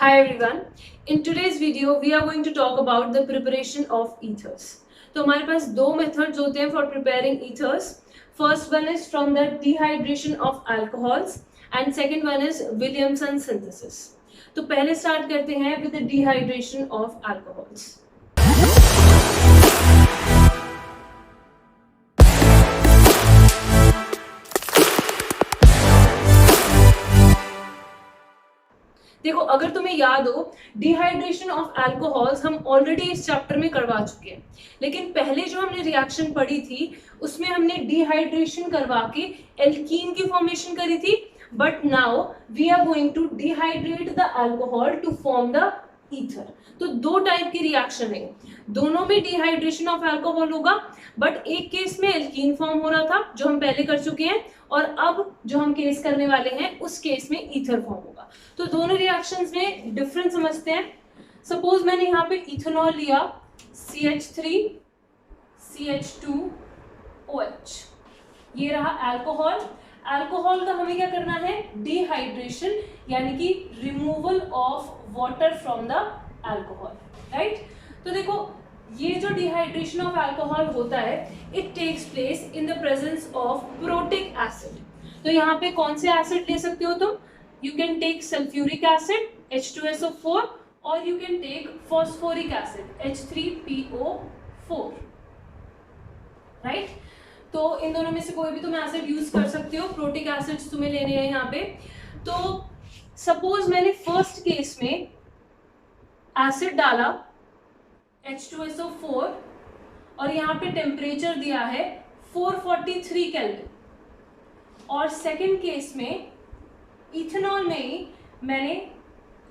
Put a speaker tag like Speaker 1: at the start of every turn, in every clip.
Speaker 1: Hi everyone. In today's video we are going to talk about the preparation of ethers. तो हमारे पास दो methods होते हैं for preparing ethers. First one is from the dehydration of alcohols and second one is Williamson synthesis. तो पहले start करते हैं with the dehydration of alcohols. देखो, अगर तुम्हें याद हो, डिहाइड्रेशन ऑफ अल्कोहल्स हम ऑलरेडी इस चैप्टर में करवा चुके हैं, लेकिन पहले जो हमने रिएक्शन पढ़ी थी उसमें हमने डिहाइड्रेशन करवा के एल्कीन की फॉर्मेशन करी थी, but now we are going to dehydrate the alcohol to form the ether. तो दो टाइप की रिएक्शन है, दोनों में डिहाइड्रेशन ऑफ अल्कोहल होगा, बट एक केस में एल्कीन फॉर्म हो रहा था जो हम पहले कर चुके हैं, और अब जो हम केस करने वाले हैं उस केस में ईथर फॉर्म होगा. तो दोनों रिएक्शंस में डिफरेंस समझते हैं. सपोज मैंने यहाँ पे इथेनॉल लिया, CH3 CH2OH, ये रहा अल्कोहल. अल्कोहल का हमें क्या करना है? डिहाइड्रेशन, यानी कि removal of water from the alcohol, right. तो देखो, ये जो डिहाइड्रेशन ऑफ अल्कोहल होता है, it takes place in the presence of protic acid. तो यहाँ पे कौन से एसिड ले सकते हो तुम? You can take sulfuric acid H2SO4 or you can take phosphoric acid H3PO4, right? तो इन दोनों में से कोई भी तुम एसिड यूज कर सकते हो. प्रोटिक एसिड्स तुम्हें लेने हैं यहाँ पे. तो सपोज मैंने फर्स्ट केस में एसिड डाला H2SO4 और यहाँ पे टेम्परेचर दिया है 443 केल्विन, और सेकेंड केस में इथेनॉल में ही मैंने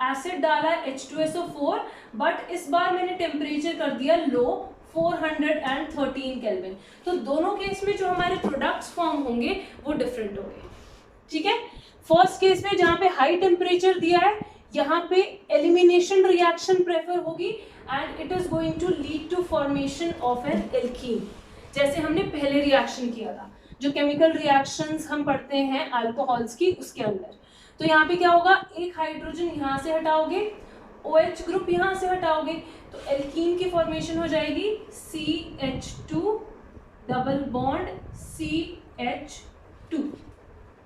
Speaker 1: एसिड डाला H2SO4, बट इस बार मैंने टेम्परेचर कर दिया लो 413 केल्विन. तो दोनों केस में जो हमारे प्रोडक्ट्स फॉर्म होंगे वो डिफरेंट होंगे, ठीक है. फर्स्ट केस में जहां पे हाई टेम्परेचर दिया है, यहाँ पे एलिमिनेशन रिएक्शन प्रेफर होगी and it is going to lead to formation of an alkene, जैसे हमने पहले रिएक्शन किया था, जो केमिकल रिएक्शंस हम पढ़ते हैं अल्कोहल्स की, उसके अंदर. तो यहाँ पे क्या होगा? एक हाइड्रोजन यहाँ से हटाओगे, OH ग्रुप यहाँ से हटाओगे, तो एल्कीन की फॉर्मेशन हो जाएगी CH2 double bond CH2,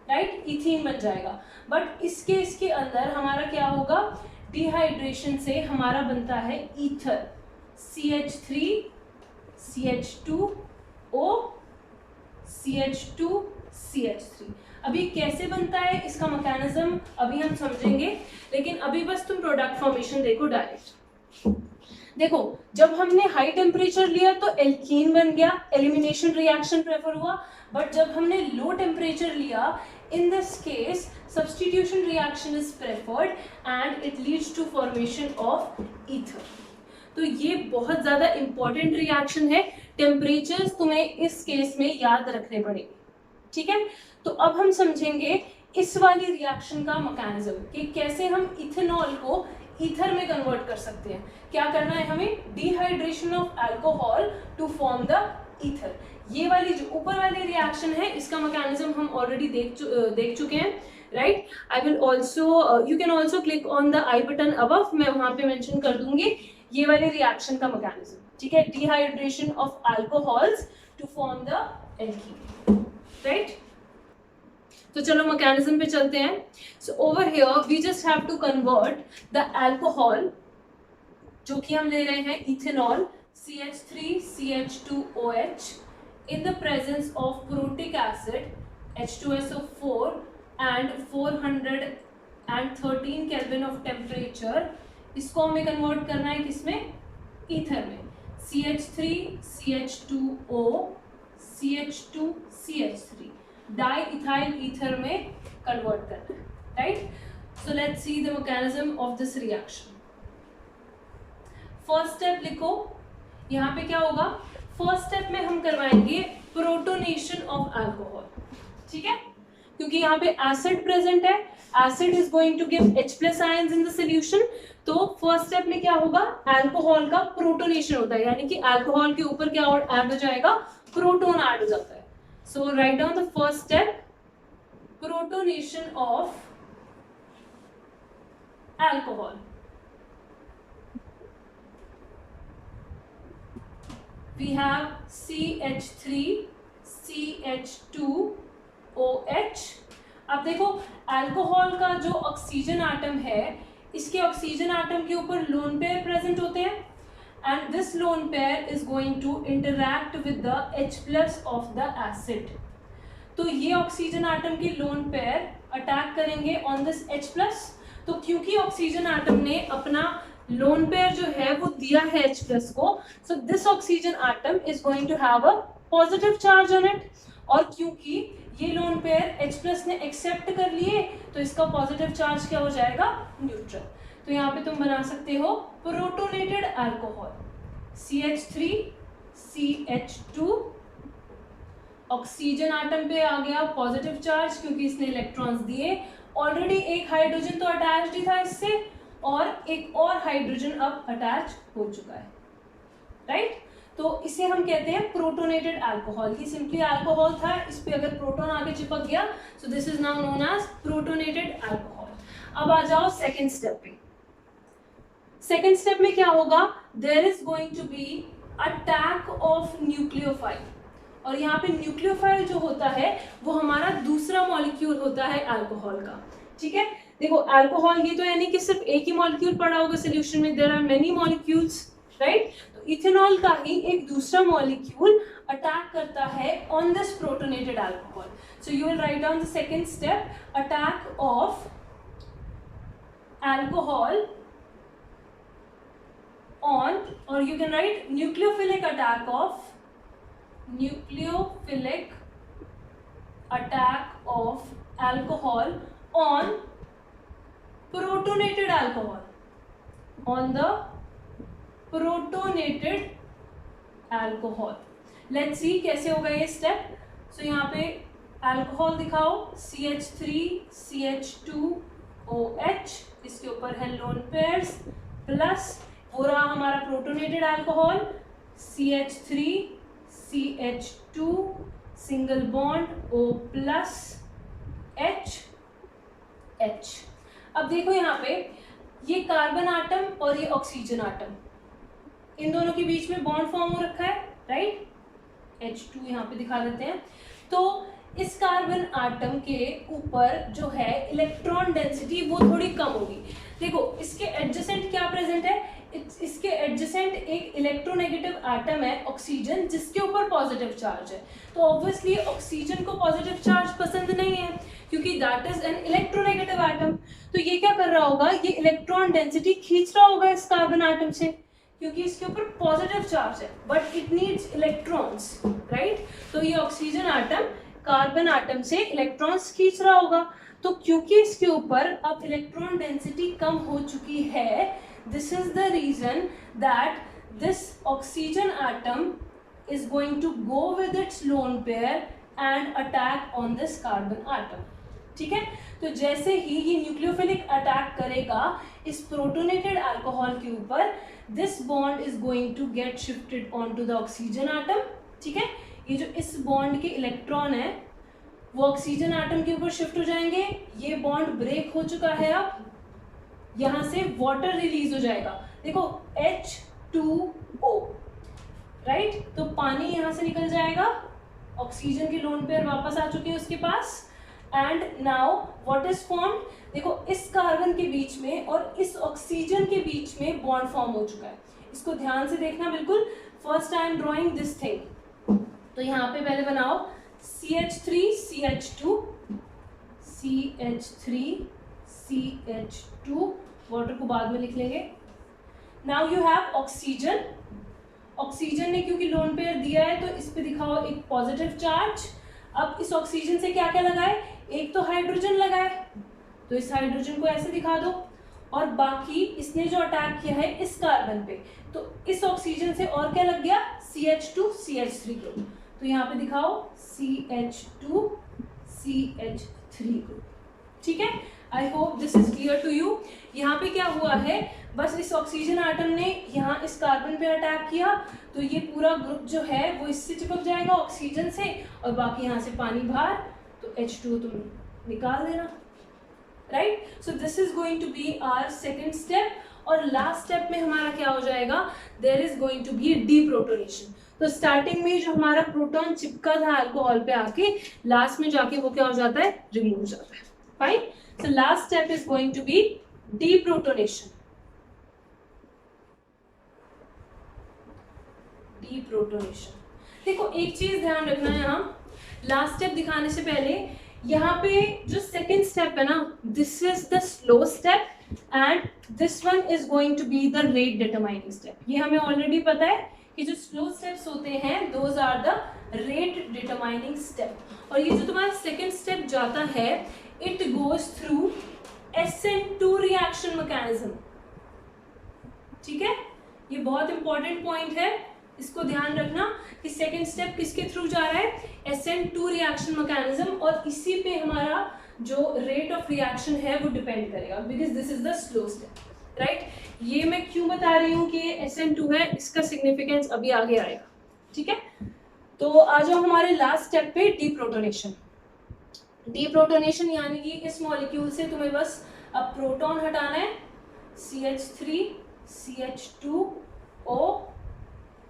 Speaker 1: right. Ethene बन जाएगा. बट इस केस के अंदर हमारा क्या होगा? डिहाइड्रेशन से हमारा बनता है ether, CH3 CH2O CH2 CH3. अभी कैसे बनता है इसका मैकेनिज्म अभी हम समझेंगे, लेकिन अभी बस तुम प्रोडक्ट फॉर्मेशन देखो डायरेक्ट. देखो, जब हमने हाई टेम्परेचर लिया तो एल्कीन बन गया, एलिमिनेशन रिएक्शन प्रेफर हुआ. बट जब हमने लो टेम्परेचर लिया, in this case substitution reaction is preferred and it leads to formation of ether. तो ये बहुत ज्यादा इंपॉर्टेंट रिएक्शन है. टेम्परेचर्स तुम्हें इस केस में याद रखने पड़ेंगे, ठीक है. तो अब हम समझेंगे इस वाली रिएक्शन का मैकेनिज्म कि कैसे हम इथेनॉल को ईथर में कन्वर्ट कर सकते हैं. क्या करना है हमें? Dehydration of alcohol to form the ether. ये वाली जो ऊपर वाली रिएक्शन है, इसका मैकेनिज्म हम ऑलरेडी देख चुके हैं, right. I will also, you can also click on the I button above, मैं वहां पे मेंशन कर दूंगी ये वाली रिएक्शन का मैकेनिज्म, ठीक है. Dehydration of alcohols to form the alkene, right. तो चलो मैकेनिज्म पे चलते हैं. So over here we just have to convert the alcohol, जो कि हम ले रहे हैं ethanol CH3 CH2OH in the presence of protic acid H2SO4 and 413 Kelvin of temperature. इसको हमें कन्वर्ट करना है किसमें? ईथर में. CH3 CH2O CH2 CH3 di ethyl ether में कन्वर्ट करना है, right. So let's see the mechanism of this reaction. First step लिखो. यहाँ पे क्या होगा? फर्स्ट स्टेप में हम करवाएंगे प्रोटोनेशन ऑफ अल्कोहल, ठीक है, क्योंकि यहाँ पे एसिड प्रेजेंट है. Acid is going to give H+ ions in the solution. तो फर्स्ट स्टेप में क्या होगा? अल्कोहल का प्रोटोनेशन होता है, यानी कि अल्कोहल के ऊपर क्या ऐड हो जाएगा? प्रोटोन ऐड हो जाता है. So write down the first step, protonation of alcohol. we have CH3CH2OH। अब देखो अल्कोहल का जो ऑक्सीजन आटम है, इसके ऑक्सीजन आटम के ऊपर लोन पेयर प्रेजेंट होते हैं, and this lone pair is going to interact with the H+ of the acid. तो ये ऑक्सीजन आटम के लोन पेयर अटैक करेंगे ऑन दिस H+। तो क्योंकि ऑक्सीजन आटम ने अपना लोन पेयर जो है वो दिया है H+ को, so this oxygen atom is going to have a positive charge on it. और क्योंकि ये लोन पेयर H+ ने एक्सेप्ट कर लिए, तो इसका पॉजिटिव चार्ज क्या हो जाएगा, न्यूट्रल। तो यहाँ पे तुम बना सकते हो protonated alcohol, CH3CH2, oxygen atom पे आ गया पॉजिटिव चार्ज क्योंकि इसने इलेक्ट्रॉन्स दिए, ऑलरेडी एक हाइड्रोजन तो अटैच्ड ही था इससे, और एक और हाइड्रोजन अब अटैच हो चुका है, राइट। तो इसे हम कहते हैं प्रोटोनेटेड अल्कोहल। ये सिंपली अल्कोहल था, इस पे अगर प्रोटॉन आके चिपक गया, so this is now known as protonated alcohol. अब आ जाओ सेकेंड स्टेप पे। सेकेंड स्टेप में क्या होगा, there is going to be attack of nucleophile. और यहाँ पे न्यूक्लियोफाइल जो होता है वो हमारा दूसरा मॉलिक्यूल होता है अल्कोहल का, ठीक है। देखो अल्कोहल ये तो यानी कि सिर्फ एक ही मॉलिक्यूल पड़ा होगा सोल्यूशन में, there are many molecules, right. तो इथेनॉल का ही एक दूसरा मॉलिक्यूल अटैक करता है on this protonated alcohol. So you will write down the second step, attack of alcohol on, or you can write nucleophilic attack of alcohol on protonated alcohol, on the protonated alcohol। let's see कैसे होगा ये step. सो यहाँ पे alcohol दिखाओ, CH3CH2OH, इसके ऊपर है lone pairs, plus हो रहा हमारा protonated alcohol CH3CH2 single bond O+H। अब देखो यहाँ पे ये कार्बन आटम और ये ऑक्सीजन आटम, इन दोनों के बीच में बॉन्ड फॉर्म हो रखा है, राइट। H2 यहाँ पे दिखा देते हैं। तो इस कार्बन आटम के ऊपर जो है इलेक्ट्रॉन डेंसिटी वो थोड़ी कम होगी। देखो इसके एडजेसेंट क्या प्रेजेंट है, इसके एडजेसेंट एक इलेक्ट्रोनेगेटिव आटम है ऑक्सीजन, जिसके ऊपर पॉजिटिव चार्ज है। तो ऑब्वियसली ऑक्सीजन को पॉजिटिव चार्ज पसंद नहीं है क्योंकि that is an electronegative atom. तो ये क्या कर रहा होगा, ये इलेक्ट्रॉन डेंसिटी खींच रहा होगा इस कार्बन आटम से क्योंकि इसके ऊपर पॉजिटिव चार्ज है, but it needs electrons, right. तो ये ऑक्सीजन आटम कार्बन आटम से इलेक्ट्रॉन्स खींच रहा होगा। तो क्योंकि इसके ऊपर अब इलेक्ट्रॉन डेंसिटी कम हो चुकी है, this is the reason that this oxygen atom is going to go with its lone pair and attack on this carbon atom, ठीक है। तो जैसे ही ये न्यूक्लियोफिलिक अटैक करेगा इस प्रोटोनेटेड अल्कोहल के ऊपर, this bond is going to get shifted onto the oxygen atom, ठीक है। ये जो इस बॉन्ड के इलेक्ट्रॉन है वो ऑक्सीजन आटम के ऊपर शिफ्ट हो जाएंगे। ये बॉन्ड ब्रेक हो चुका है, अब यहां से वाटर रिलीज हो जाएगा। देखो H2O, राइट। तो पानी यहां से निकल जाएगा, ऑक्सीजन के लोन पेयर वापस आ चुके हैं उसके पास, and now what is formed, देखो इस कार्बन के बीच में और इस ऑक्सीजन के बीच में बॉन्ड फॉर्म हो चुका है। इसको ध्यान से देखना बिल्कुल, first I am drawing this thing. तो यहाँ पे पहले बनाओ CH3CH2, CH3CH2, वाटर को बाद में लिख लेंगे। Now you have oxygen, oxygen ने क्योंकि लोन पेयर दिया है तो इस पे दिखाओ एक पॉजिटिव चार्ज। अब इस ऑक्सीजन से क्या क्या लगाए, एक तो हाइड्रोजन लगाए, तो इस हाइड्रोजन को ऐसे दिखा दो, और बाकी इसने जो अटैक किया है इस कार्बन पे, तो इस ऑक्सीजन से और क्या लग गया, CH2 CH3 ग्रुप। तो यहाँ पे दिखाओ CH2 CH3 ग्रुप, ठीक है। I hope this is clear to you. यहाँ पे क्या हुआ है, बस इस ऑक्सीजन आटम ने यहाँ इस कार्बन पे अटैक किया, तो ये पूरा ग्रुप जो है वो इससे चिपक जाएगा ऑक्सीजन से, और बाकी यहाँ से पानी बाहर, तो H2 तुम निकाल देना, right. So this is going to be our second step. और लास्ट स्टेप में हमारा क्या हो जाएगा, there is going to be deprotonation. तो स्टार्टिंग में जो हमारा प्रोटॉन चिपका था अल्कोहल पे आके लास्ट में जाके वो क्या हो जाता है, रिमूव हो जाता है. Fine. So last step is going to be deprotonation. Deprotonation. देखो एक चीज ध्यान रखना है, यहाँ लास्ट स्टेप दिखाने से पहले यहाँ पे जो सेकेंड स्टेप है ना, this is the slow step and this one is going to be the rate determining step. ये हमें ऑलरेडी पता है कि जो स्लो स्टेप्स होते हैं those are the rate determining step. और ये जो तुम्हारा सेकेंड स्टेप जाता है it goes through SN2 reaction mechanism. ठीक है, ये बहुत इंपॉर्टेंट पॉइंट है, इसको ध्यान रखना कि सेकेंड स्टेप किसके थ्रू जा रहा है, SN2 रिएक्शन मैकेनिज्म. और इसी पे हमारा जो रेट ऑफ रिएक्शन है वो डिपेंड करेगा because this is the slow step. Right, ये मैं क्यों बता रही हूँ कि ये SN2 है, इसका सिग्निफिकेंस अभी आगे आएगा. ठीक है, तो आ जाओ हमारे लास्ट स्टेप पे, डीप्रोटोनेशन. डीप्रोटोनेशन यानी कि इस मॉलिक्यूल से तुम्हें बस अब प्रोटॉन हटाना है, CH3 CH2O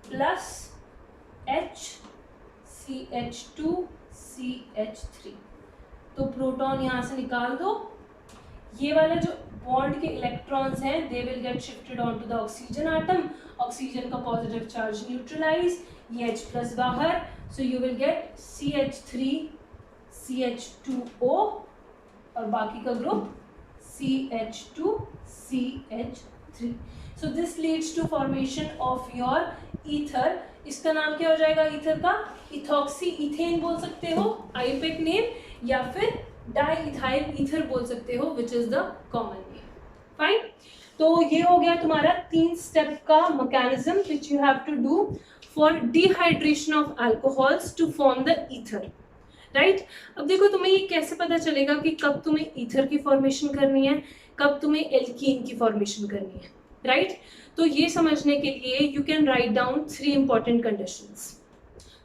Speaker 1: plus H CH2 CH3. तो प्रोटॉन यहाँ से निकाल दो. ये वाला जो बॉन्ड के इलेक्ट्रॉन्स हैं they will get shifted on to the oxygen atom. Oxygen का पॉजिटिव चार्ज न्यूट्रलाइज, ये H प्लस बाहर, so you will gate CH3 CH2O और बाकी का group CH2 CH3. So this leads to formation of your ether. इसका नाम क्या हो जाएगा ईथर का, इथॉक्सी इथेन बोल सकते हो आईपेक नेम, या फिर डाइइथाइल ईथर बोल सकते हो which is the common name. Fine. तो ये हो गया तुम्हारा 3 स्टेप का mechanism which you have to do for dehydration of alcohols to form the ether. Right, अब देखो तुम्हें ये कैसे पता चलेगा कि कब तुम्हें ईथर की फॉर्मेशन करनी है, कब तुम्हें एल्कीन की फॉर्मेशन करनी है. राइट, तो ये समझने के लिए you can write down 3 important conditions.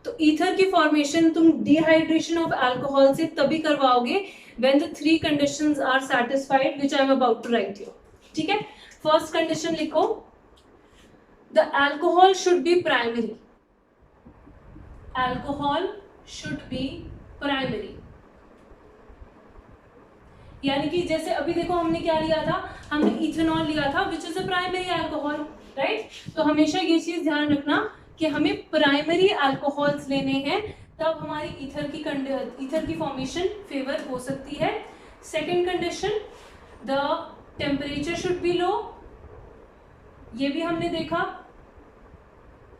Speaker 1: तो ईथर की फॉर्मेशन तुम डिहाइड्रेशन ऑफ अल्कोहल से तभी करवाओगे when the 3 conditions are satisfied which I am about to write you. ठीक है, फर्स्ट कंडीशन लिखो, the alcohol should be primary. Alcohol should be primary. यानी कि जैसे अभी देखो हमने क्या लिया था, हमने इथेनॉल लिया था which is a primary alcohol. Right, तो हमेशा ये चीज ध्यान रखना कि हमें प्राइमरी अल्कोहल्स लेने हैं तब हमारी ईथर की फॉर्मेशन फेवर हो सकती है. Second condition, the temperature should be low. ये भी हमने देखा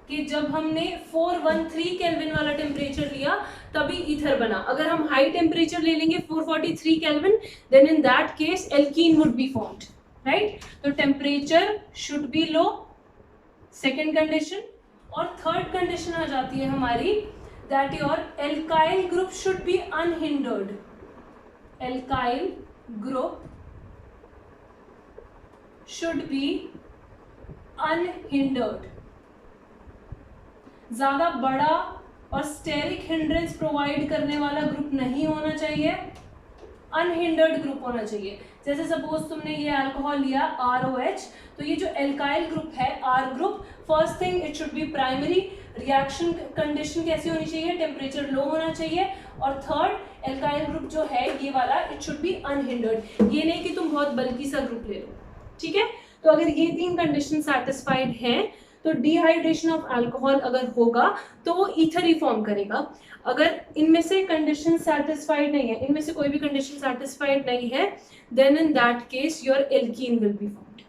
Speaker 1: कि जब हमने 413 केल्विन वाला टेम्परेचर लिया तभी ईथर बना. अगर हम हाई टेम्परेचर ले लेंगे 443 kelvin, then in that case alkene would be formed. Right, तो temperature should be low, second condition. और थर्ड कंडीशन आ जाती है हमारी that your alkyl group should be unhindered. Alkyl group should be unhindered. ज्यादा बड़ा और स्टेरिक हिंड्रेंस प्रोवाइड करने वाला ग्रुप नहीं होना चाहिए, अनहिंडर्ड ग्रुप होना चाहिए. जैसे सपोज तुमने ये अल्कोहल लिया ROH, तो ये जो एल्काइल ग्रुप है R group, first thing it should be primary. Reaction condition कैसी होनी चाहिए, टेम्परेचर लो होना चाहिए. और थर्ड, एल्काइल ग्रुप जो है ये वाला इट शुड बी अनहिंडर्ड. ये नहीं कि तुम बहुत बल्कि सा ग्रुप ले लो. ठीक है, तो अगर ये 3 कंडीशन सेटिस्फाइड हैं तो डिहाइड्रेशन ऑफ अल्कोहल अगर होगा तो वो ईथर ही फॉर्म करेगा. अगर इनमें से कंडीशन सेटिस्फाइड नहीं है, इनमें से कोई भी कंडीशन सेटिस्फाइड नहीं है, then in that case your alkene will be formed.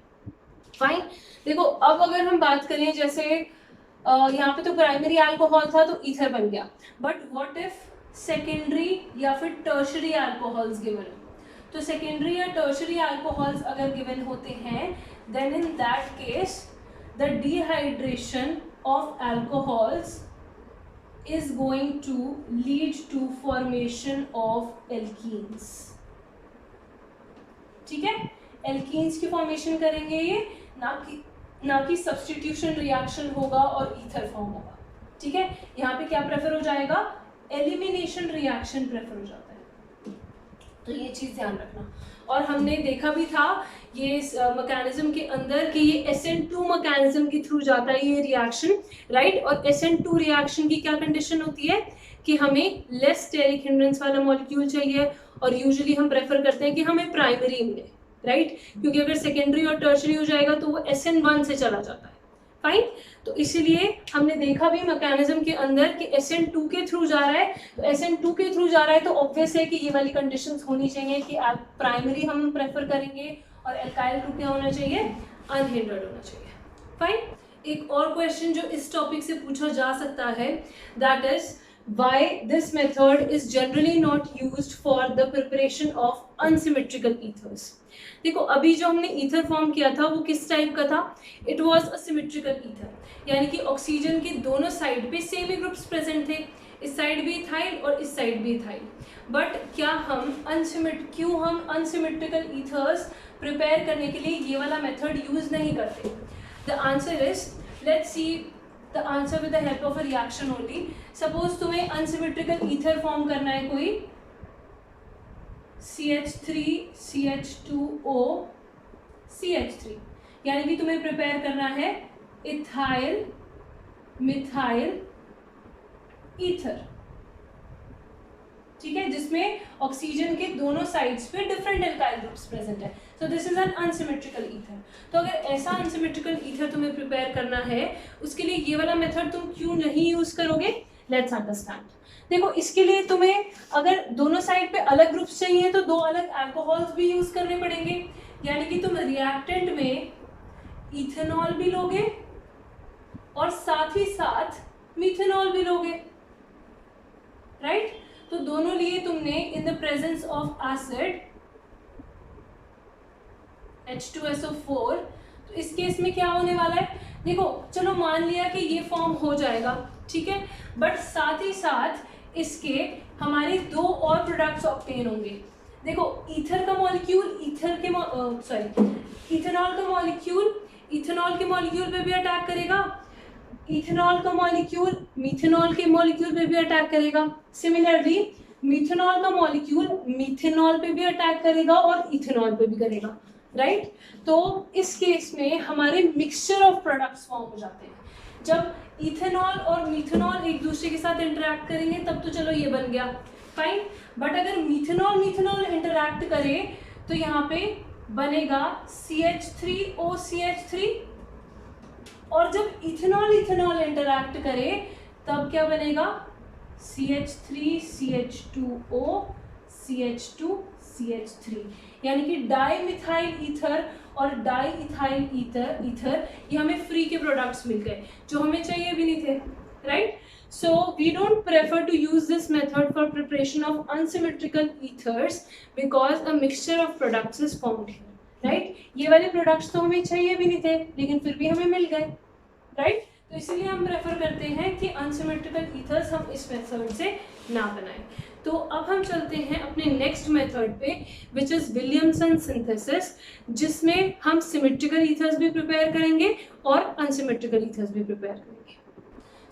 Speaker 1: Fine. देखो अब अगर हम बात करें जैसे यहाँ पे तो प्राइमरी अल्कोहल था तो ईथर बन गया, बट व्हाट इफ सेकेंडरी या फिर टर्शरी अल्कोहल्स गिवन. तो सेकेंडरी या टर्शरी अल्कोहल्स अगर गिवन होते हैं then in that case the dehydration of alcohols is going to lead to formation of alkenes. ठीक है, alkenes की फॉर्मेशन करेंगे ये, ना कि सब्सटीट्यूशन रिएक्शन होगा और ईथर फॉर्म होगा. ठीक है, यहाँ पे क्या प्रेफर हो जाएगा, एलिमिनेशन रिएक्शन प्रेफर हो जाता है. तो ये चीज़ ध्यान रखना। और हमने देखा भी था ये मैकेनिज्म के अंदर कि ये SN2 मैकेनिज्म के थ्रू जाता है ये रिएक्शन, राइट। और SN2 रिएक्शन की क्या कंडीशन होती है कि हमें लेस स्टेरिक हिंड्रेंस वाला मॉलिक्यूल चाहिए, और यूजुअली हम प्रेफर करते हैं कि हमें प्राइमरी मिले, राइट, क्योंकि अगर सेकेंडरी और टर्शरी हो जाएगा तो वो SN1 से चला जाता है, फाइन। तो इसीलिए हमने देखा भी मैकेनिज्म के अंदर कि SN2 के थ्रू जा रहा है, तो SN2 के थ्रू जा रहा है तो ऑब्वियस है कि ये वाली कंडीशंस होनी चाहिए कि आप प्राइमरी हम प्रेफर करेंगे, और एल्काइल ग्रुप क्या होना चाहिए, अनहिंड्रेड होना चाहिए, फाइन। एक और क्वेश्चन जो इस टॉपिक से पूछा जा सकता है, that is why this method is generally not used for the preparation of unsymmetrical ethers। देखो अभी जो हमने ईथर फॉर्म किया था वो किस टाइप का था, it was a symmetrical ether, यानी कि ऑक्सीजन के दोनों साइड पे सेम ही ग्रुप्स प्रेजेंट थे, इस साइड भी इथाइल और इस साइड भी इथाइल। बट क्या हम क्यों हम अनसिमेट्रिकल ईथर्स प्रिपेयर करने के लिए ये वाला मेथड यूज नहीं करते? The answer is, let's see the answer with the help of a reaction only। suppose तुम्हें unsymmetrical ether form करना है कोई CH3 CH2O CH3, यानी कि तुम्हें प्रिपेयर करना है इथाइल मिथाइल ईथर, ठीक है, जिसमें ऑक्सीजन के दोनों साइड्स पे डिफरेंट एल्काइल ग्रुप्स प्रेजेंट है। सो this is an unsymmetrical ether. तो अगर ऐसा अनसिमेट्रिकल ईथर तुम्हें प्रिपेयर करना है, उसके लिए ये वाला मेथड तुम क्यों नहीं यूज करोगे? Let's understand. देखो इसके लिए तुम्हें अगर दोनों साइड पे अलग ग्रुप्स चाहिए तो दो अलग अल्कोहल्स भी यूज करने पड़ेंगे, यानी कि तुम रिएक्टेंट में इथेनॉल भी लोगे और साथ ही साथ मिथेनॉल भी लोगे, राइट। तो दोनों लिए तुमने इन the presence of acid H2SO4, तो इस केस में क्या होने वाला है, देखो चलो मान लिया कि ये फॉर्म हो जाएगा, ठीक है, बट साथ ही साथ इसके हमारे दो और प्रोडक्ट्स ऑब्टेन होंगे। देखो ईथर का मॉलिक्यूल इथेनॉल का मॉलिक्यूल इथेनॉल के मॉलिक्यूल पे भी अटैक करेगा, इथेनॉल का मॉलिक्यूल मिथेनॉल के मॉलिक्यूल पे भी अटैक करेगा, सिमिलरली मिथेनॉल का मॉलिक्यूल मिथेनॉल पे भी अटैक करेगा और इथेनॉल पे भी करेगा, राइट। तो इस केस में हमारे मिक्सचर ऑफ प्रोडक्ट्स फॉर्म हो जाते हैं। जब इथेनॉल और मिथेनॉल एक दूसरे के साथ इंटरैक्ट करेंगे तब तो चलो ये बन गया, फाइन। बट अगर मिथेनॉल इंटरैक्ट करे तो यहाँ पे बनेगा CH3OCH3, और जब इथेनॉल इंटरैक्ट करे तब क्या बनेगा, CH3CH2O CH2CH3, यानी कि डाईमिथाइल ईथर और डाईइथाइल ईथर ये हमें फ्री के प्रोडक्ट्स मिल गए जो हमें चाहिए भी नहीं थे, right. So we don't prefer to use this method for preparation of unsymmetrical ethers because a mixture of products is found here, right. ये वाले प्रोडक्ट्स तो हमें चाहिए भी नहीं थे लेकिन फिर भी हमें मिल गए, राइट। तो इसीलिए हम प्रेफर करते हैं कि अनसिमेट्रिकल ईथर्स हम इस मेथड से ना बनाएं। तो अब हम चलते हैं अपने नेक्स्ट मेथड पे विच इज विलियमसन सिंथेसिस, जिसमें हम सिमेट्रिकल ईथर्स भी प्रिपेयर करेंगे और अनसिमेट्रिकल ईथर्स भी प्रिपेयर करेंगे।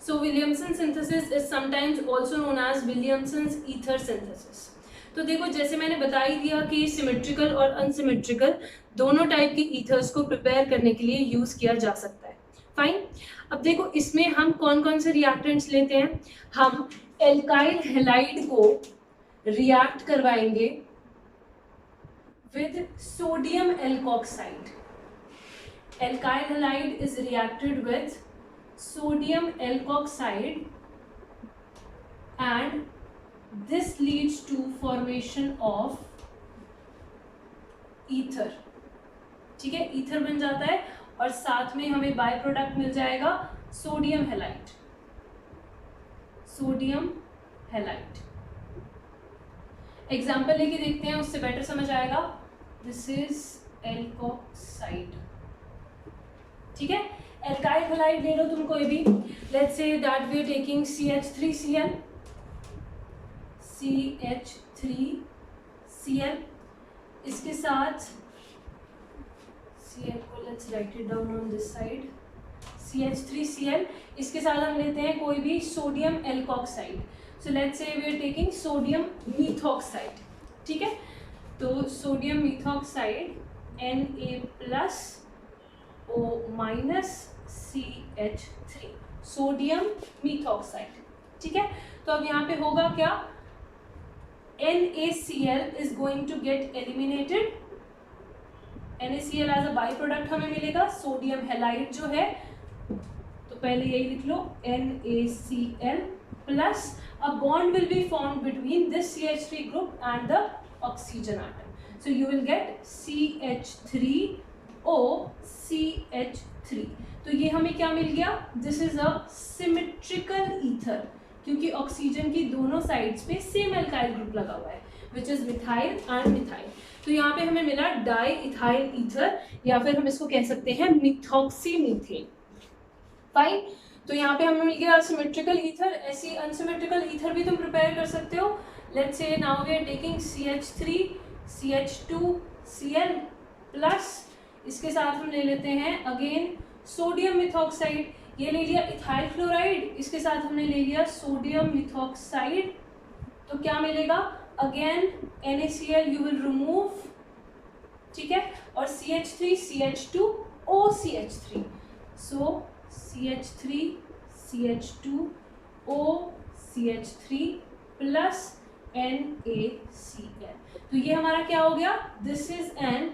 Speaker 1: So Williamson synthesis is sometimes also known as Williamson's ether synthesis. तो देखो जैसे मैंने बता ही दिया कि सिमेट्रिकल और अनसिमेट्रिकल दोनों टाइप के ईथर्स को प्रिपेयर करने के लिए यूज किया जा सकता है, फाइन। अब देखो इसमें हम कौन कौन से रिएक्टेंट्स लेते हैं, हम एल्काइल हैलाइड को रिएक्ट करवाएंगे with sodium alkoxide. Alkyl halide is reacted with sodium alkoxide and this leads to formation of ether, ठीक है, ईथर बन जाता है और साथ में हमें बाय प्रोडक्ट मिल जाएगा सोडियम हैलाइड। एग्जाम्पल लेके देखते हैं, उससे बेटर समझ आएगा। दिस इज एल्कोक्साइड, ठीक है। एल्काइल हैलाइड ले लो तुम कोई भी, let's say that we are taking CH3Cl, इसके साथ Cl को let's write it down on this side, CH3Cl, इसके साथ हम लेते हैं कोई भी sodium alkoxide. So let's say we are taking sodium methoxide, ठीक है। तो sodium methoxide Na+O- CH3, sodium methoxide. ठीक है, तो अब यहाँ पे होगा क्या, NaCl is going to get eliminated, NaCl as a by product हमें मिलेगा, सोडियम हैलाइड जो है, तो पहले यही लिख लो NaCl plus a bond will be formed between this CH3 group and the oxygen atom. So you will get CH3OCH3. तो ये हमें क्या मिल गया, this is a symmetrical ether, क्योंकि ऑक्सीजन की दोनों साइड्स पे सेम अल्काइल ग्रुप लगा हुआ है which is methyl and methyl. तो यहाँ पे हमें मिला डाई इथाइल ईथर, या फिर हम इसको कह सकते हैं मिथॉक्सी मीथेन। फाइन, तो यहाँ पे हमें मिल गया सिमेट्रिकल ईथर। ऐसी अनसिमेट्रिकल ईथर भी तुम प्रिपेयर कर सकते हो। Let's say now we are taking CH3 CH2Cl plus, इसके साथ हम ले लेते हैं अगेन सोडियम मिथॉक्साइड, ये ले लिया इथाइल क्लोराइड, इसके साथ हमने ले लिया सोडियम मिथॉक्साइड, तो क्या मिलेगा again NaCl you will remove, ठीक है, और CH3 CH2OCH3, सो CH3 CH2OCH3 प्लस NaCl। तो ये हमारा क्या हो गया, this is an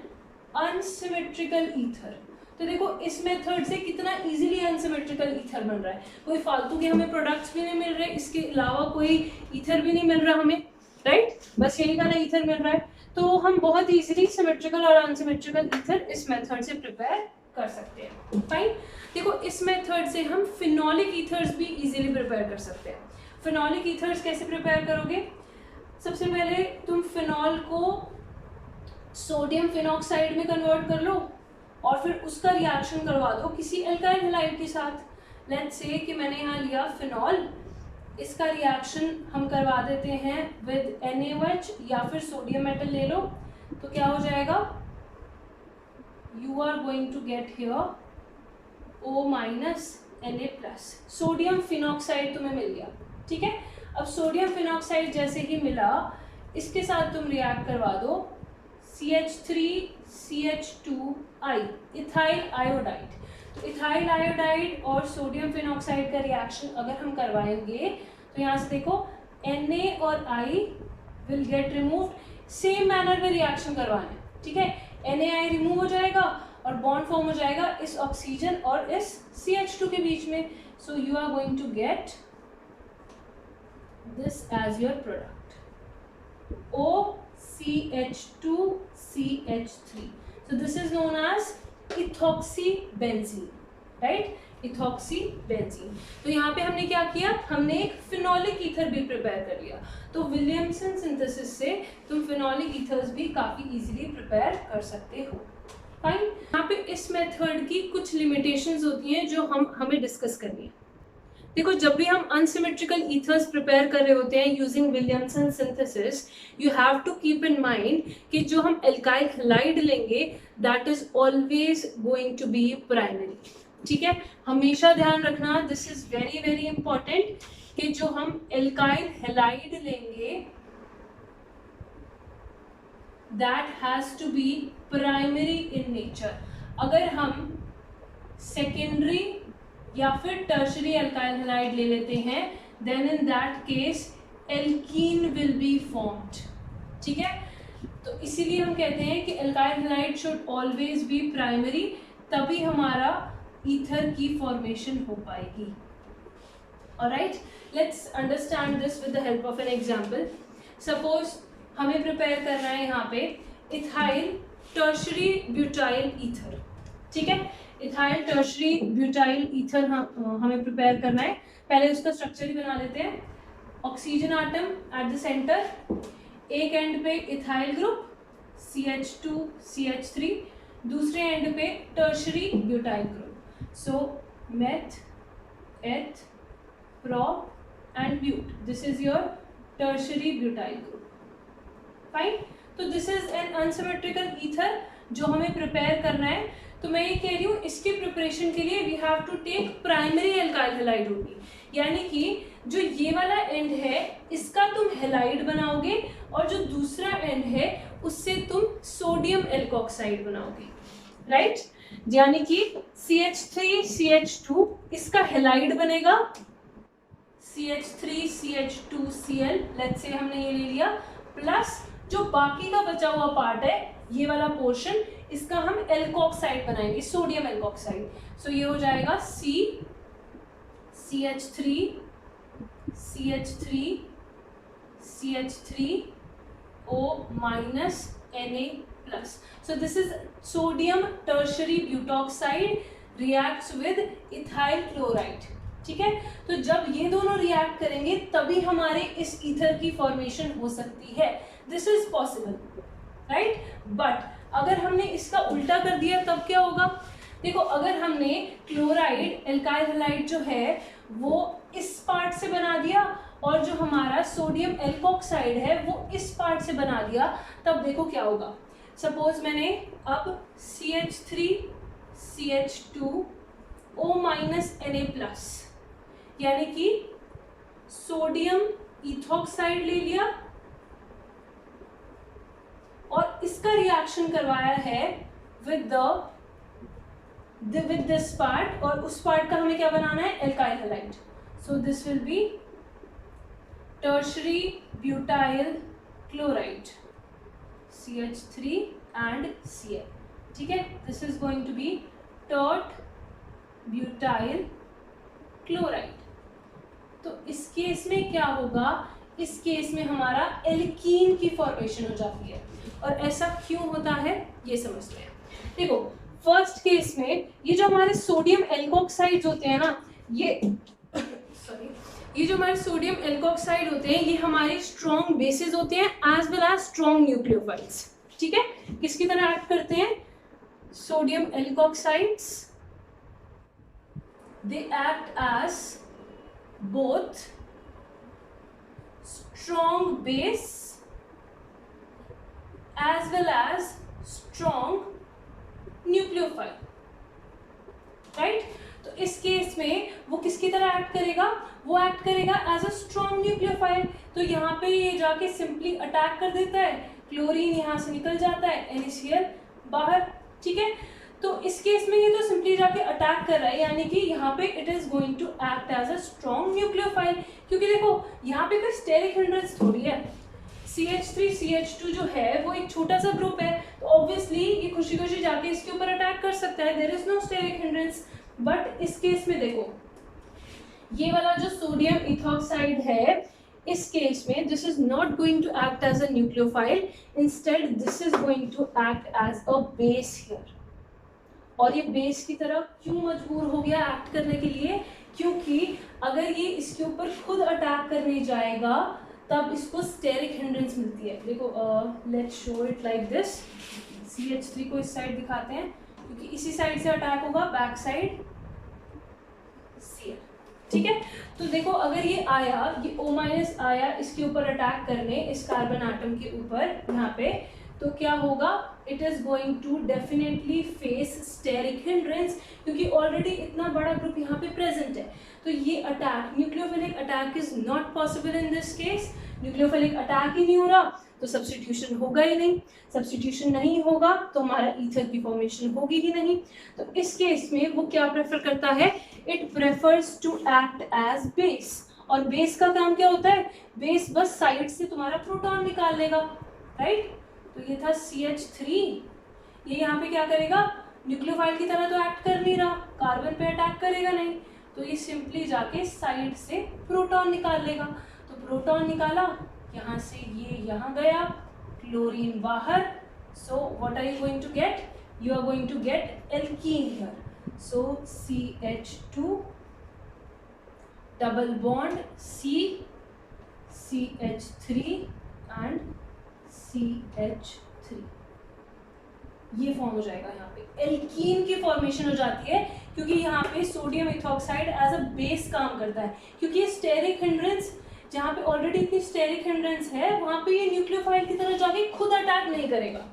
Speaker 1: unsymmetrical ether. तो देखो इस मेथड से कितना इजीली अनसिमेट्रिकल ईथर बन रहा है, कोई फालतू के हमें प्रोडक्ट्स भी नहीं मिल रहे, इसके अलावा कोई ईथर भी नहीं मिल रहा हमें, राइट, बस यही वाला ईथर मिल रहा है। तो हम बहुत इजीली सिमेट्रिकल और अनसिमेट्रिकल ईथर इस मेथड से प्रिपेयर कर सकते हैं। फाइन, देखो इस मेथड से हम फिनोलिक ईथर्स भी इजीली प्रिपेयर कर सकते हैं। फिनोलिक ईथर्स कैसे प्रिपेयर करोगे, सबसे पहले तुम फिनॉल को सोडियम फिनॉक्साइड में कन्वर्ट कर लो और फिर उसका रिएक्शन करवा दो किसी अल्काइल हैलाइड के साथ। लेट्स से कि मैंने यहाँ लिया फिनॉल, इसका रिएक्शन हम करवा देते हैं विद NaOH या फिर सोडियम मेटल ले लो, तो क्या हो जाएगा, you are going to get here O- Na+, sodium phenoxide तुम्हें मिल गया। ठीक है, अब सोडियम फिनॉक्साइड जैसे ही मिला, इसके साथ तुम रिएक्ट करवा दो CH3 CH2I, इथाइल आयोडाइड। तो इथाइल आयोडाइड और सोडियम फिनॉक्साइड का रिएक्शन अगर हम करवाएंगे तो यहाँ से देखो Na और I will get removed, same manner में रिएक्शन करवाना है। ठीक है, NaI रिमूव हो जाएगा और बॉन्ड फॉर्म हो जाएगा इस ऑक्सीजन और इस CH2 के बीच में। So you are going to get this as your product, OCH2CH3. So this is known as ethoxybenzene, right? ethoxybenzene. तो यहाँ पे हमने क्या किया, हमने एक फिनोलिक ईथर भी प्रिपेयर कर लिया। तो विलियमसन सिंथेसिस से तुम फिनोलिक ईथर्स भी काफी इजीली प्रिपेयर कर सकते हो। फाइन, यहाँ पे इस मेथड की कुछ लिमिटेशंस होती हैं जो हमें डिस्कस करनी है। देखो जब भी हम अनसिमेट्रिकल ईथर्स प्रिपेयर कर रहे होते हैं using Williamson synthesis, you have to keep in mind कि जो हम एल्काइल हैलाइड लेंगे that is always going to be primary. ठीक है, हमेशा ध्यान रखना, this is very very important, कि जो हम एल्काइल हैलाइड लेंगे that has to be primary in nature. अगर हम सेकेंडरी या फिर टर्शरी अल्काइल हैलाइड ले लेते हैं, then in that case alkene will be formed. ठीक है, तो इसीलिए हम कहते हैं कि alkyl halide should always be primary, तभी हमारा ईथर की फॉर्मेशन हो पाएगी। Alright, let's understand this with the help of an example. Suppose हमें प्रिपेयर करना है यहाँ पे इथाइल टर्शरी ब्यूटाइल ईथर। ठीक है, इथाइल टर्शरी ब्यूटाइल ईथर हमें प्रिपेयर करना है। पहले उसका स्ट्रक्चर ही बना लेते हैं। Oxygen atom at the centre, एक एंड पे इथाइल ग्रुप CH2 CH3, दूसरे एंड पे tertiary butyl group, so meth eth prop and but, this is your tertiary butyl group. Fine, तो this is an unsymmetrical ether जो हमें prepare करना है। तो मैं ये कह रही हूँ इसके प्रिपरेशन के लिए we have to take primary alkyl halide होगी, यानी कि जो ये वाला एंड है इसका तुम हैलाइड बनाओगे और जो दूसरा एंड है उससे तुम सोडियम एल्कोक्साइड बनाओगे, राइट। यानी कि CH3CH2 इसका हैलाइड बनेगा CH3CH2Cl, लेट्स से हमने ये ले लिया, प्लस जो बाकी का बचा हुआ पार्ट है ये वाला पोर्शन, इसका हम एल्कोक्साइड बनाएंगे, सोडियम एल्कोक्साइड। सो ये हो जाएगा CH3CH3CH3O Na+. So this is sodium tertiary butoxide reacts with ethyl chloride, ठीक है। तो जब ये दोनों रिएक्ट करेंगे तभी हमारे इस ईथर की फॉर्मेशन हो सकती है, this is possible, right. But अगर हमने इसका उल्टा कर दिया तब क्या होगा? देखो, अगर हमने क्लोराइड एल्काइल हैलाइड जो है वो इस पार्ट से बना दिया और जो हमारा सोडियम एल्कोक्साइड है वो इस पार्ट से बना दिया, तब देखो क्या होगा। सपोज मैंने अब CH3CH2O Na+, यानी कि सोडियम इथॉक्साइड ले लिया और इसका रिएक्शन करवाया है विद दिस पार्ट, और उस पार्ट का हमें क्या बनाना है? Alkyl halide. So this will be tertiary butyl chloride CH3 and Cl, ठीक है। This is going to be tert butyl chloride. तो इस केस में क्या होगा? इस केस में हमारा एल्कीन की फॉर्मेशन हो जाती है, और ऐसा क्यों होता है ये समझते हैं। देखो, फर्स्ट केस में ये जो हमारे सोडियम एल्कोक्साइड होते हैं ना, ये जो हमारे सोडियम एल्कोक्साइड होते हैं ये हमारे स्ट्रॉन्ग बेसिस होते हैं as well as strong nucleophiles, ठीक है। किसकी तरह एक्ट करते हैं? Sodium alkoxides, they act as both strong base as well as strong nucleophile, right? तो इस केस में वो किसकी तरह एक्ट करेगा? वो एक्ट करेगा एज अ स्ट्रॉन्ग न्यूक्लियोफाइल। तो यहाँ पे ये जाके सिंपली अटैक कर देता है, क्लोरीन यहाँ से निकल जाता है, NaCl बाहर, ठीक है। तो इस केस में ये तो सिंपली जाके अटैक कर रहा है, यानी कि यहाँ पे it is going to act as a strong nucleophile, क्योंकि देखो यहाँ पे कोई स्टेरिक हिंड्रेंस थोड़ी है। CH3CH2 जो है वो एक छोटा सा ग्रुप है, तो ऑब्वियसली ये खुशी खुशी जाके इसके ऊपर अटैक कर सकता है, there is no steric hindrance. But इस केस में देखो, ये वाला जो सोडियम इथॉक्साइड है, इस केस में this is not going to act as a nucleophile, instead this is going to act as a base here. और ये बेस की तरह क्यों मजबूर हो गया एक्ट करने के लिए? क्योंकि अगर ये इसके ऊपर खुद अटैक करने जाएगा तब इसको स्टेरिक हिंड्रेंस मिलती है। देखो, let's show it like this. CH3 को इस साइड दिखाते हैं, क्योंकि इसी साइड से अटैक होगा, बैक साइड Cl, ठीक है। तो देखो, अगर ये आया, ये O- आया इसके ऊपर अटैक करने, इस कार्बन आटम के ऊपर यहाँ पे, तो क्या होगा? It is going to definitely face steric hindrance, क्योंकि ऑलरेडी इतना बड़ा ग्रुप यहाँ पे प्रेजेंट है। तो ये attack, nucleophilic attack is not possible in this case. Nucleophilic attack ही नहीं हो रहा तो सब्स्टिट्यूशन होगा ही नहीं, सब्स्टिट्यूशन नहीं होगा तो हमारा ईथर की फॉर्मेशन होगी ही नहीं। तो इस केस में वो क्या प्रेफर करता है? It prefers to act as base. और बेस का काम क्या होता है? बेस बस साइड से तुम्हारा प्रोटॉन निकाल लेगा, राइट। तो ये था CH3, ये यहाँ पे क्या करेगा? न्यूक्लियोफाइल की तरह तो एक्ट कर नहीं रहा, कार्बन पे अटैक करेगा नहीं, तो ये सिंपली जाके साइड से प्रोटॉन निकाल लेगा। तो प्रोटॉन निकाला, यहाँ से ये यहाँ गया, क्लोरीन बाहर। So what are you going to get? You are going to get alkene here. सो CH2 double bond CH3 and CH3, ये फॉर्म हो जाएगा। यहाँ पे एल्कीन की फॉर्मेशन हो जाती है, क्योंकि यहाँ पे sodium ethoxide as a base काम करता है, क्योंकि ये स्टेरिक हिंड्रेंस, जहाँ पे ऑलरेडी इतनी स्टेरिक हिंड्रेंस है, वहाँ पे ये न्यूक्लियोफाइल की तरह जाके खुद अटैक नहीं करेगा,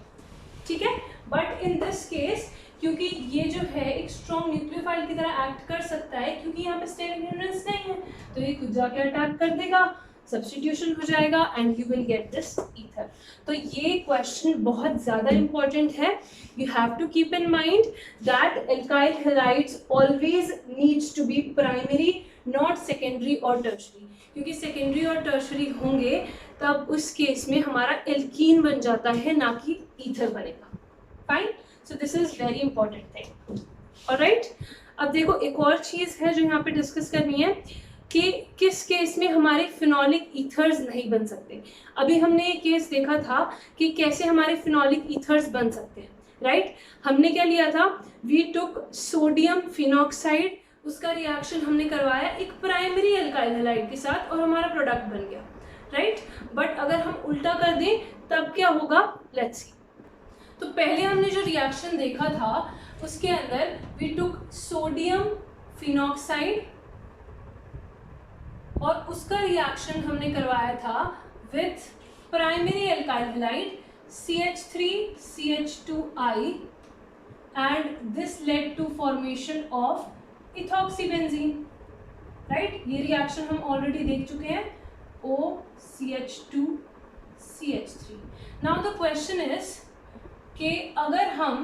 Speaker 1: ठीक है। बट इन दिस केस क्योंकि ये जो है एक स्ट्रॉन्ग न्यूक्लियोफाइल की तरह एक्ट कर सकता है, क्योंकि यहाँ पे स्टेरिक हिंड्रेंस नहीं है, तो ये खुद जाके अटैक कर देगा, सब्स्टिट्यूशन हो जाएगा and you will get this ether. तो ये क्वेश्चन बहुत ज़्यादा इंपॉर्टेंट है। You have to keep in mind that alkyl halides always needs to be primary, not secondary और टर्शरी, क्योंकि सेकेंडरी और टर्शरी होंगे तब उस केस में हमारा एल्कीन बन जाता है, ना कि ईथर बनेगा। Fine, so this is very important thing. Alright, अब देखो एक और चीज है जो यहाँ पे डिस्कस करनी है कि किस केस में हमारे फिनोलिक ईथर्स नहीं बन सकते। अभी हमने एक केस देखा था कि कैसे हमारे फिनोलिक ईथर्स बन सकते हैं, राइट? हमने क्या लिया था, वी टुक सोडियम फिनॉक्साइड, उसका रिएक्शन हमने करवाया एक प्राइमरी अल्काइल हैलाइड के साथ और हमारा प्रोडक्ट बन गया, राइट? बट अगर हम उल्टा कर दें तब क्या होगा, लेट्स सी। तो पहले हमने जो रिएक्शन देखा था उसके अंदर वी टुक सोडियम फिनॉक्साइड और उसका रिएक्शन हमने करवाया था with primary alkyl halide CH3CH2I and this led to formation of ethoxybenzene, right? ये रिएक्शन हम ऑलरेडी देख चुके हैं, OCH2CH3। Now the question is कि अगर हम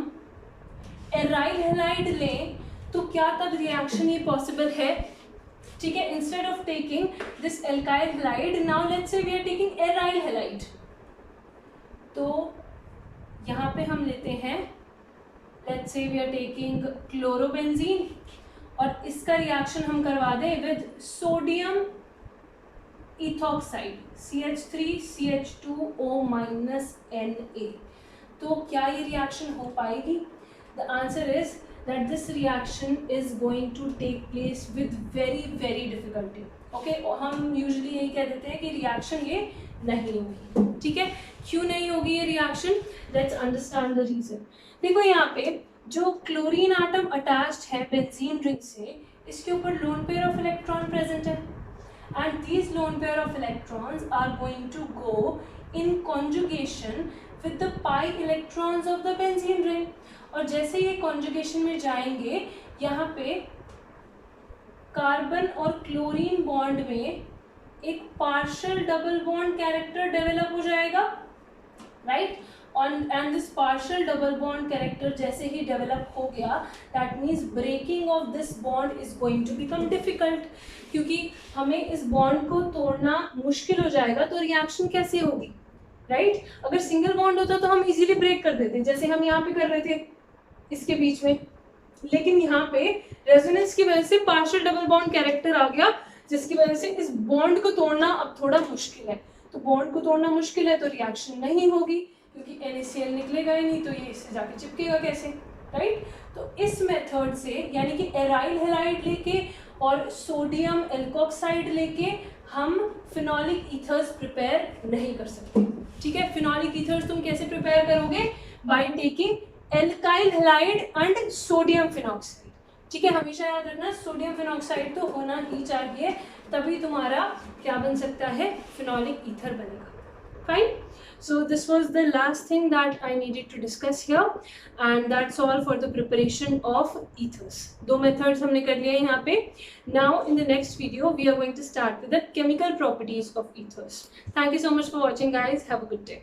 Speaker 1: एराइल हैलाइड लें तो क्या तब रिएक्शन ये पॉसिबल है? ठीक है, instead of taking this alkyl halide, now let's say we are taking aryl halide, तो यहाँ पे हम लेते हैं, let's say we are taking chlorobenzene और इसका रिएक्शन हम करवा दें विद सोडियम इथॉक्साइड CH3CH2O-Na, तो क्या ये रिएक्शन हो पाएगी? The answer is that this reaction is going to take place with very difficulty. Okay, हम यूजुअली यही कह देते हैं कि रिएक्शन ये नहीं होगी, ठीक है? क्यों नहीं होगी ये reaction? Let's understand the reason. देखो यहाँ पे जो क्लोरीन आटम अटैच्ड है बेंजीन रिंग से, इसके ऊपर lone pair of electron present है and these lone pair of electrons are going to go in conjugation with the pi electrons of the benzene ring, और जैसे ये कॉन्जुगेशन में जाएंगे यहाँ पे कार्बन और क्लोरीन बॉन्ड में एक partial double bond character develop हो जाएगा, right? And this partial double bond character जैसे ही डेवलप हो गया, that means breaking of this bond is going to become difficult, क्योंकि हमें इस बॉन्ड को तोड़ना मुश्किल हो जाएगा, तो रिएक्शन कैसे होगी, राइट? अगर सिंगल बॉन्ड होता तो हम इजीली ब्रेक कर देते, जैसे हम यहाँ पे कर रहे थे इसके बीच में, लेकिन यहाँ पे रेजोनेंस की वजह से पार्शियल डबल बॉन्ड कैरेक्टर आ गया, जिसकी वजह से इस बॉन्ड को तोड़ना अब थोड़ा मुश्किल है। तो बॉन्ड को तोड़ना मुश्किल है तो रिएक्शन नहीं होगी, क्योंकि NaCl निकलेगा ही नहीं, तो ये इससे जाके चिपकेगा कैसे, राइट? तो इस मेथड से, यानी कि एराइल हैलाइड लेके और सोडियम एल्कोक्साइड लेके हम फिनोलिक ईथर्स प्रिपेयर नहीं कर सकते, ठीक है? फिनोलिक ईथर्स तुम कैसे प्रिपेयर करोगे? By taking alkyl halide and sodium phenoxide, ठीक है? हमेशा याद रखना सोडियम फिनॉक्साइड तो होना ही चाहिए, तभी तुम्हारा क्या बन सकता है, फिनोलिक ईथर बनेगा। Fine, so this was the last thing that I needed to discuss here, and that's all for the preparation of ethers. दो methods हमने कर लिया यहाँ पे। Now in the next video we are going to start with the chemical properties of ethers. Thank you so much for watching guys. Have a good day.